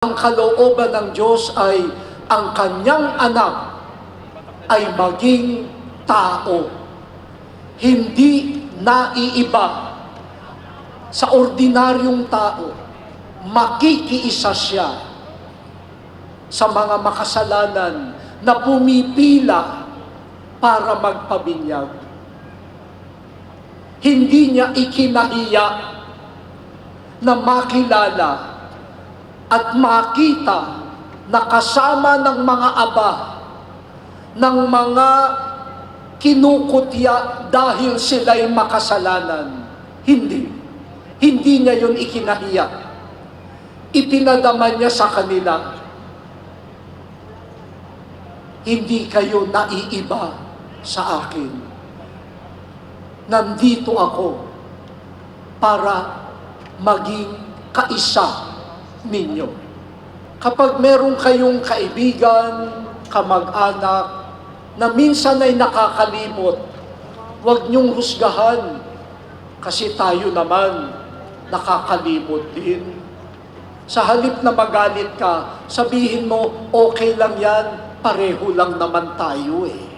Ang kalooban ng Diyos ay ang kanyang anak ay maging tao. Hindi naiiba sa ordinaryong tao. Makikiisa siya sa mga makasalanan na pumipila para magpabinyag. Hindi niya ikinahiya na makilala at makita na kasama ng mga aba, ng mga kinukutya dahil sila'y makasalanan. Hindi. Hindi niya yun ikinahiya. Ipinadama niya sa kanila. Hindi kayo naiiba sa akin. Nandito ako para maging kaisa ninyo. Kapag meron kayong kaibigan, kamag-anak, na minsan ay nakakalimot, huwag niyong husgahan, kasi tayo naman nakakalimot din. Sa halip na magalit ka, sabihin mo, okay lang yan, pareho lang naman tayo eh.